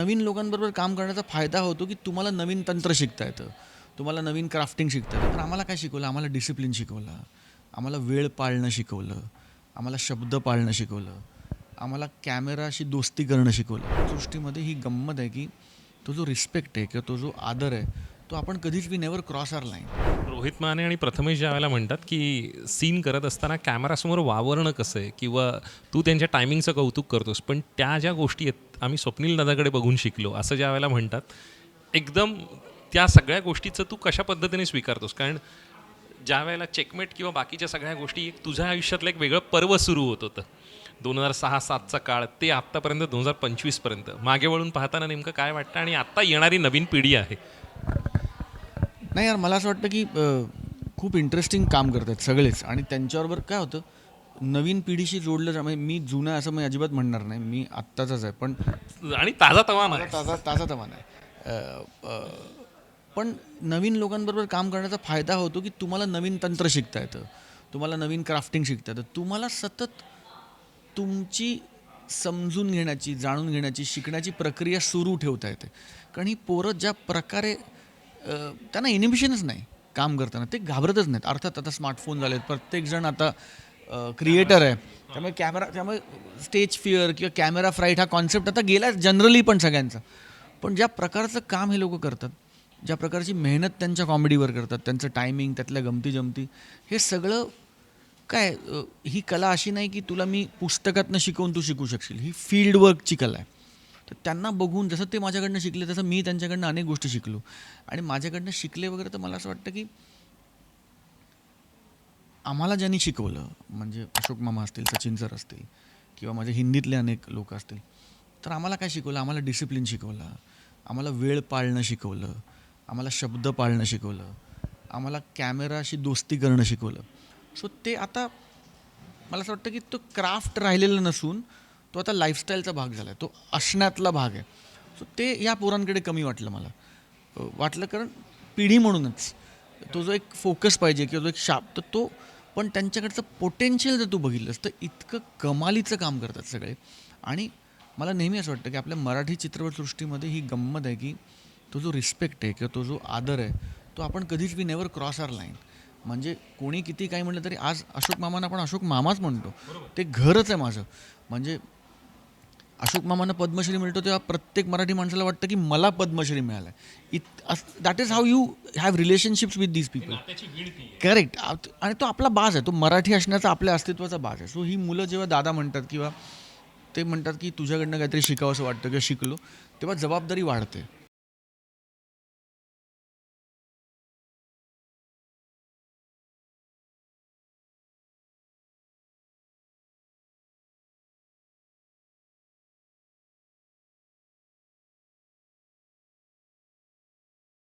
नवीन लोकांबरोबर काम करण्याचा फायदा होतो, की तुम्हाला नवीन तंत्र शिकता येतं. तुम्हाला नवीन क्राफ्टिंग शिकता येतं. तर आम्हाला काय शिकवलं? आम्हाला डिसिप्लिन शिकवलं. आम्हाला वेळ पाळणं शिकवलं. आम्हाला शब्द पाळणं शिकवलं. आम्हाला कॅमेराशी दोस्ती करणं शिकवलं. सृष्टीमध्ये ही गंमत आहे, की तो जो रिस्पेक्ट आहे किंवा तो जो आदर आहे, तो आपण कधीच we never cross our line. Rohit Mane आणि प्रथमेश ज्यावेळेला म्हणतात की सीन करत असताना कॅमेरासमोर वावरणं कसं आहे किंवा तू त्यांच्या टायमिंगचं कौतुक करतोस, पण त्या ज्या गोष्टी आहेत आम्ही स्वप्नील दादाकडे बघून शिकलो असं ज्यावेळेला म्हणतात, एकदम त्या सगळ्या गोष्टीचं तू कशा पद्धतीने स्वीकारतोस? कारण ज्या वेळेला चेकमेट किंवा बाकीच्या सगळ्या गोष्टी तुझ्या आयुष्यातलं एक वेगळं पर्व सुरू होत होतं 2006-07चा काळ ते आत्तापर्यंत 2025पर्यंत मागे वळून पाहताना नेमकं काय वाटतं आणि आत्ता येणारी नवीन पिढी आहे? नाही यार, मला असं वाटतं, की खूप इंटरेस्टिंग काम करतात सगळेच आणि त्यांच्याबरोबर काय होतं, नवीन पिढीशी जोडलं म्हणजे मी जुनं असं मी अजिबात म्हणणार नाही. मी आत्ताचाच आहे. पण आणि ताजा तवा मला नाही. ताजा-तवाना आहे. पण नवीन लोकांबरोबर काम करण्याचा फायदा होतो, की तुम्हाला नवीन तंत्र शिकता येतं. तुम्हाला नवीन क्राफ्टिंग शिकता येतं. तुम्हाला सतत तुमची समजून घेण्याची, जाणून घेण्याची, शिकण्याची प्रक्रिया सुरू ठेवता येते. कारण ही पोरं ज्या प्रकारे त्यांना इनिबिशनच नाही काम करताना. ते घाबरतच नाहीत. अर्थात आता स्मार्टफोन झालेत. प्रत्येकजण आता क्रिएटर आहे. त्यामुळे स्टेज फिअर किंवा कॅमेरा फ्राईट हा कॉन्सेप्ट आता गेला जनरली पण सगळ्यांचा. पण ज्या प्रकारचं काम हे लोकं करतात, ज्या प्रकारची मेहनत त्यांच्या कॉमेडीवर करतात, त्यांचं टायमिंग, त्यातल्या गमती-जमती, हे सगळं काय ही कला अशी नाही की तुला मी पुस्तकातनं शिकवून तू शिकू शकशील. ही फील्ड वर्कची कला आहे. तर त्यांना बघून जसं ते माझ्याकडनं शिकले तसं मी त्यांच्याकडनं अनेक गोष्टी शिकलो. आणि माझ्याकडनं शिकले वगैरे तर मला असं वाटतं की आम्हाला ज्यांनी शिकवलं म्हणजे अशोक मामा असतील, सचिन सर असतील किंवा माझे हिंदीतले अनेक लोक असतील, तर आम्हाला काय शिकवलं? आम्हाला डिसिप्लिन शिकवलं. आम्हाला वेळ पाळणं शिकवलं. आम्हाला शब्द पाळणं शिकवलं. आम्हाला कॅमेराशी दोस्ती करणं शिकवलं. सो ते आता मला असं वाटतं की तो क्राफ्ट राहिलेला नसून तो आता लाईफस्टाईलचा भाग झाला आहे. तो असण्यातला भाग आहे. सो ते या पोरांकडे कमी वाटलं मला. वाटलं कारण पिढी म्हणूनच तो जो एक फोकस पाहिजे किंवा जो एक तर तो पण त्यांच्याकडचं पोटेन्शियल जर तू बघितलंस तर इतकं कमालीचं काम करतात सगळे. आणि मला नेहमी असं वाटतं की आपल्या मराठी चित्रपटसृष्टीमध्ये ही गंमत आहे की तो जो रिस्पेक्ट आहे किंवा तो जो आदर आहे तो आपण कधीच we never cross our line. म्हणजे कोणी किती काही म्हटलं तरी आज अशोक मामांना आपण अशोक मामाच म्हणतो. ते घरच आहे माझं. म्हणजे अशोक मामांना पद्मश्री मिळतो तेव्हा प्रत्येक मराठी माणसाला वाटतं की मला पद्मश्री मिळाला आहे. That is how you have relationships with these people. Correct. आणि तो आपला बाज आहे. तो मराठी असण्याचा आपल्या अस्तित्वाचा बाज आहे. सो ही मुलं जेव्हा दादा म्हणतात किंवा ते म्हणतात की तुझ्याकडनं काहीतरी शिकावं असं वाटतं किंवा शिकलो, तेव्हा जबाबदारी वाढते.